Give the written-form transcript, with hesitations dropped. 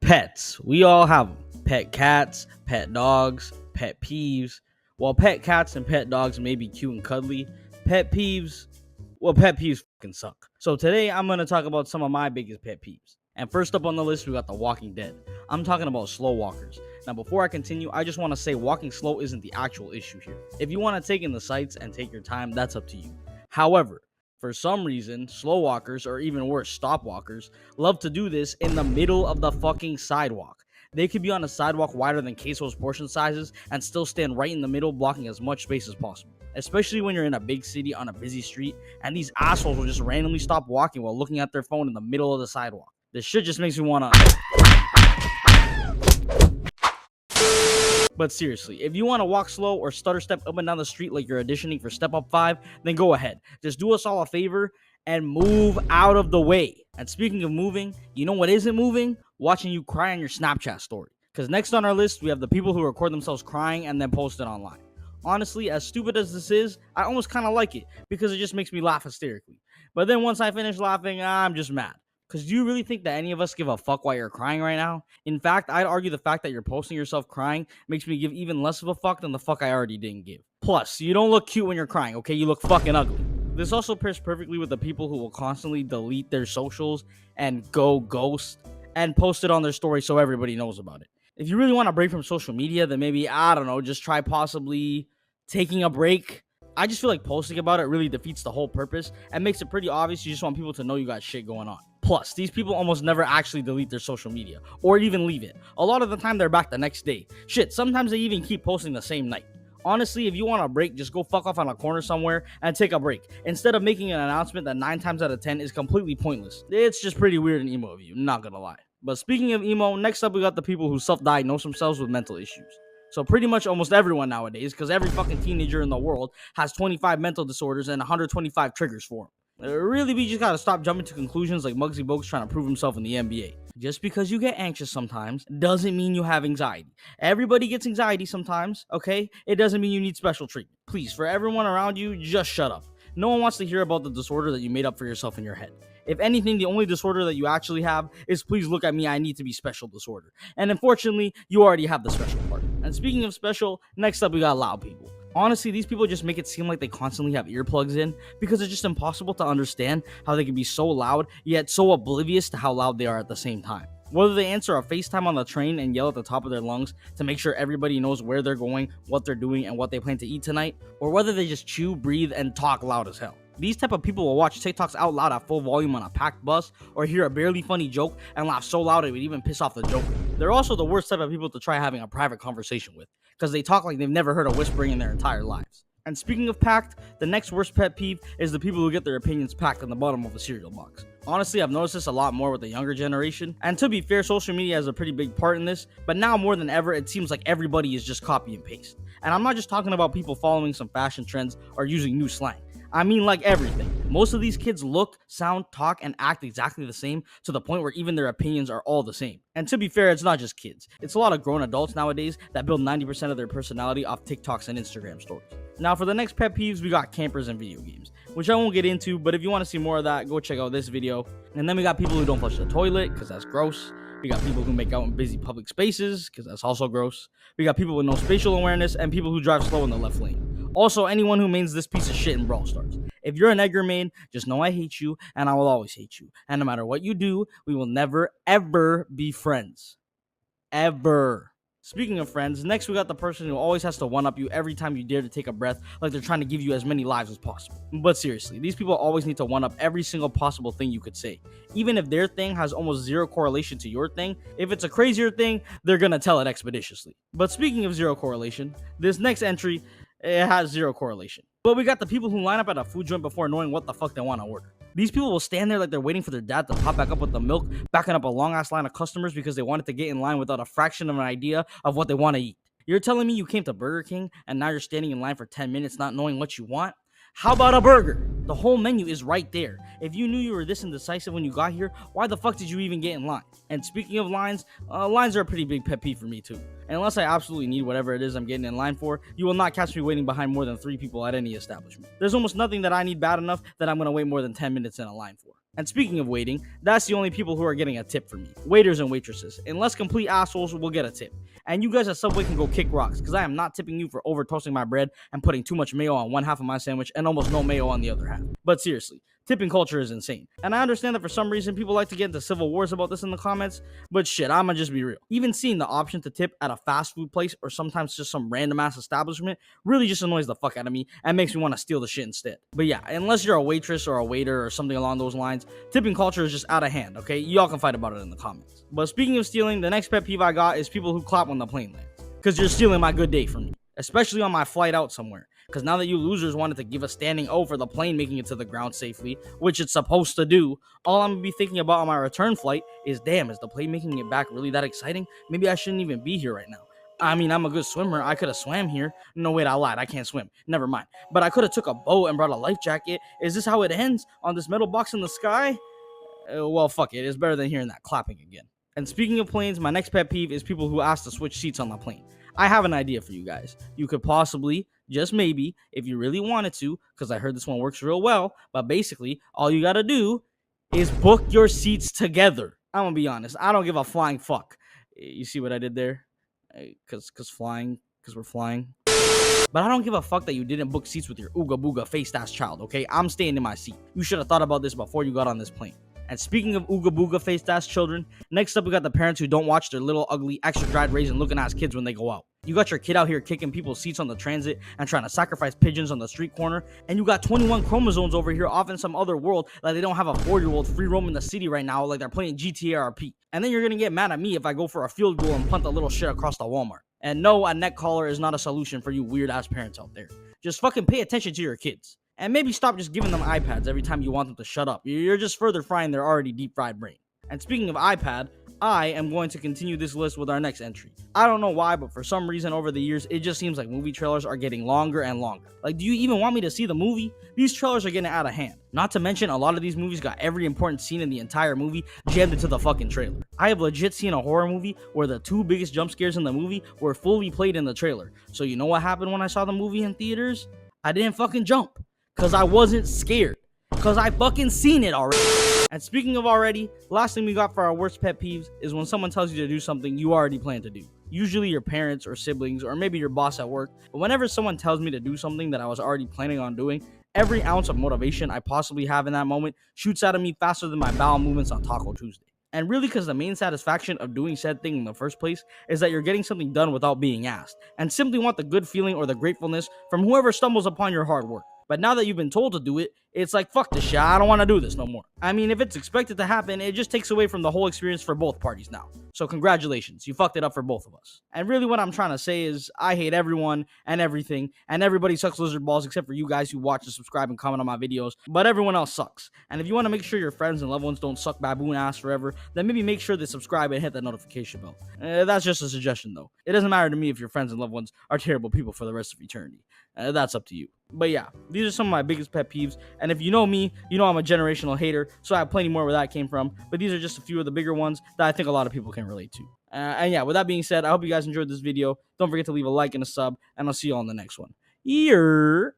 Pets. We all have them. Pet cats, pet dogs, pet peeves. While pet cats and pet dogs may be cute and cuddly, pet peeves, pet peeves fucking suck. So today I'm going to talk about some of my biggest pet peeves. And first up on the list, we got The Walking Dead. I'm talking about slow walkers. Now, before I continue, I just want to say walking slow isn't the actual issue here. If you want to take in the sights and take your time, that's up to you. However, for some reason, slow walkers, or even worse, stop walkers, love to do this in the middle of the fucking sidewalk. They could be on a sidewalk wider than queso's portion sizes and still stand right in the middle, blocking as much space as possible. Especially when you're in a big city on a busy street, and these assholes will just randomly stop walking while looking at their phone in the middle of the sidewalk. This shit just makes me wanna... But seriously, if you want to walk slow or stutter step up and down the street like you're auditioning for Step Up 5, then go ahead. Just do us all a favor and move out of the way. And speaking of moving, you know what isn't moving? Watching you cry on your Snapchat story. Because next on our list, we have the people who record themselves crying and then post it online. Honestly, as stupid as this is, I almost kind of like it because it just makes me laugh hysterically. But then once I finish laughing, I'm just mad. Because do you really think that any of us give a fuck why you're crying right now? In fact, I'd argue the fact that you're posting yourself crying makes me give even less of a fuck than the fuck I already didn't give. Plus, you don't look cute when you're crying, okay? You look fucking ugly. This also pairs perfectly with the people who will constantly delete their socials and go ghost and post it on their story so everybody knows about it. If you really want to break from social media, then maybe, I don't know, just try possibly taking a break. I just feel like posting about it really defeats the whole purpose and makes it pretty obvious you just want people to know you got shit going on. Plus, these people almost never actually delete their social media or even leave it. A lot of the time, they're back the next day. Shit, sometimes they even keep posting the same night. Honestly, if you want a break, just go fuck off on a corner somewhere and take a break, instead of making an announcement that 9 times out of 10 is completely pointless. It's just pretty weird and emo of you, not gonna lie. But speaking of emo, next up we got the people who self-diagnose themselves with mental issues. So pretty much almost everyone nowadays, because every fucking teenager in the world has 25 mental disorders and 125 triggers for them. Really, we just gotta stop jumping to conclusions like Muggsy Bogues trying to prove himself in the NBA. Just because you get anxious sometimes doesn't mean you have anxiety. Everybody gets anxiety sometimes, okay? It doesn't mean you need special treatment. Please, for everyone around you, just shut up. No one wants to hear about the disorder that you made up for yourself in your head. If anything, the only disorder that you actually have is please look at me, I need to be special disorder. And unfortunately, you already have the special part. And speaking of special, next up we got loud people. Honestly, these people just make it seem like they constantly have earplugs in because it's just impossible to understand how they can be so loud, yet so oblivious to how loud they are at the same time. Whether they answer a FaceTime on the train and yell at the top of their lungs to make sure everybody knows where they're going, what they're doing, and what they plan to eat tonight, or whether they just chew, breathe, and talk loud as hell. These type of people will watch TikToks out loud at full volume on a packed bus, or hear a barely funny joke and laugh so loud it would even piss off the joker. They're also the worst type of people to try having a private conversation with, because they talk like they've never heard a whispering in their entire lives. And speaking of packed, the next worst pet peeve is the people who get their opinions packed on the bottom of a cereal box. Honestly, I've noticed this a lot more with the younger generation, and to be fair, social media has a pretty big part in this, but now more than ever, it seems like everybody is just copy and paste. And I'm not just talking about people following some fashion trends or using new slang. I mean like everything. Most of these kids look, sound, talk, and act exactly the same to the point where even their opinions are all the same. And to be fair, it's not just kids. It's a lot of grown adults nowadays that build 90% of their personality off TikToks and Instagram stories. Now for the next pet peeves, we got campers and video games, which I won't get into, but if you want to see more of that, go check out this video. And then we got people who don't flush the toilet, because that's gross. We got people who make out in busy public spaces, because that's also gross. We got people with no spatial awareness, and people who drive slow in the left lane. Also, anyone who mains this piece of shit in Brawl Stars. If you're an Edgar main, just know I hate you, and I will always hate you. And no matter what you do, we will never, ever be friends. Ever. Speaking of friends, next we got the person who always has to one-up you every time you dare to take a breath, like they're trying to give you as many lives as possible. But seriously, these people always need to one-up every single possible thing you could say. Even if their thing has almost zero correlation to your thing, if it's a crazier thing, they're gonna tell it expeditiously. But speaking of zero correlation, this next entry, it has zero correlation. But we got the people who line up at a food joint before knowing what the fuck they want to order. These people will stand there like they're waiting for their dad to pop back up with the milk, backing up a long-ass line of customers because they wanted to get in line without a fraction of an idea of what they want to eat. You're telling me you came to Burger King and now you're standing in line for 10 minutes not knowing what you want? How about a burger? The whole menu is right there. If you knew you were this indecisive when you got here, why the fuck did you even get in line? And speaking of lines, lines are a pretty big pet peeve for me too. And unless I absolutely need whatever it is I'm getting in line for, you will not catch me waiting behind more than 3 people at any establishment. There's almost nothing that I need bad enough that I'm going to wait more than 10 minutes in a line for. And speaking of waiting, that's the only people who are getting a tip from me. Waiters and waitresses. Unless complete assholes will get a tip. And you guys at Subway can go kick rocks, because I am not tipping you for over toasting my bread and putting too much mayo on one half of my sandwich and almost no mayo on the other half. But seriously, tipping culture is insane. And I understand that for some reason people like to get into civil wars about this in the comments, but shit, I'ma just be real. Even seeing the option to tip at a fast food place or sometimes just some random ass establishment really just annoys the fuck out of me and makes me want to steal the shit instead. But yeah, unless you're a waitress or a waiter or something along those lines, tipping culture is just out of hand, okay? Y'all can fight about it in the comments. But speaking of stealing, the next pet peeve I got is people who clap when the plane lands. Because you're stealing my good day from me, especially on my flight out somewhere. Because now that you losers wanted to give a standing O for the plane making it to the ground safely, which it's supposed to do, all I'm going to be thinking about on my return flight is, damn, is the plane making it back really that exciting? Maybe I shouldn't even be here right now. I mean, I'm a good swimmer. I could have swam here. No, wait, I lied. I can't swim. Never mind. But I could have took a boat and brought a life jacket. Is this how it ends? On this metal box in the sky? Well, fuck it. It's better than hearing that clapping again. And speaking of planes, my next pet peeve is people who ask to switch seats on the plane. I have an idea for you guys. You could possibly, just maybe, if you really wanted to, because I heard this one works real well, but basically, all you gotta do is book your seats together. I'm gonna be honest. I don't give a flying fuck. You see what I did there? Because we're flying. But I don't give a fuck that you didn't book seats with your ooga booga faced ass child, okay? I'm staying in my seat. You should have thought about this before you got on this plane. And speaking of ooga booga faced ass children, next up we got the parents who don't watch their little ugly extra dried raisin looking ass kids when they go out. You got your kid out here kicking people's seats on the transit and trying to sacrifice pigeons on the street corner, and you got 21 chromosomes over here off in some other world like they don't have a 4-year-old free roaming the city right now like they're playing GTA RP. And then you're gonna get mad at me if I go for a field goal and punt the little shit across the Walmart. And no, a neck collar is not a solution for you weird ass parents out there. Just fucking pay attention to your kids. And maybe stop just giving them iPads every time you want them to shut up. You're just further frying their already deep fried brain. And speaking of iPad, I am going to continue this list with our next entry. I don't know why, but for some reason over the years, it just seems like movie trailers are getting longer and longer. Like, do you even want me to see the movie? These trailers are getting out of hand. Not to mention, a lot of these movies got every important scene in the entire movie jammed into the fucking trailer. I have legit seen a horror movie where the 2 biggest jump scares in the movie were fully played in the trailer. So you know what happened when I saw the movie in theaters? I didn't fucking jump. Because I wasn't scared. Because I fucking seen it already. And speaking of already, last thing we got for our worst pet peeves is when someone tells you to do something you already plan to do. Usually your parents or siblings or maybe your boss at work. But whenever someone tells me to do something that I was already planning on doing, every ounce of motivation I possibly have in that moment shoots out of me faster than my bowel movements on Taco Tuesday. And really because the main satisfaction of doing said thing in the first place is that you're getting something done without being asked. And simply want the good feeling or the gratefulness from whoever stumbles upon your hard work. But now that you've been told to do it, it's like, fuck this shit, I don't want to do this no more. I mean, if it's expected to happen, it just takes away from the whole experience for both parties now. So congratulations, you fucked it up for both of us. And really what I'm trying to say is, I hate everyone and everything, and everybody sucks lizard balls except for you guys who watch and subscribe and comment on my videos, but everyone else sucks. And if you want to make sure your friends and loved ones don't suck baboon ass forever, then maybe make sure they subscribe and hit that notification bell. That's just a suggestion though. It doesn't matter to me if your friends and loved ones are terrible people for the rest of eternity. That's up to you. But yeah, these are some of my biggest pet peeves, and if you know me, you know I'm a generational hater, so I have plenty more where that came from, but these are just a few of the bigger ones that I think a lot of people can relate to. And yeah, with that being said, I hope you guys enjoyed this video. Don't forget to leave a like and a sub, and I'll see you all in the next one. Yeah.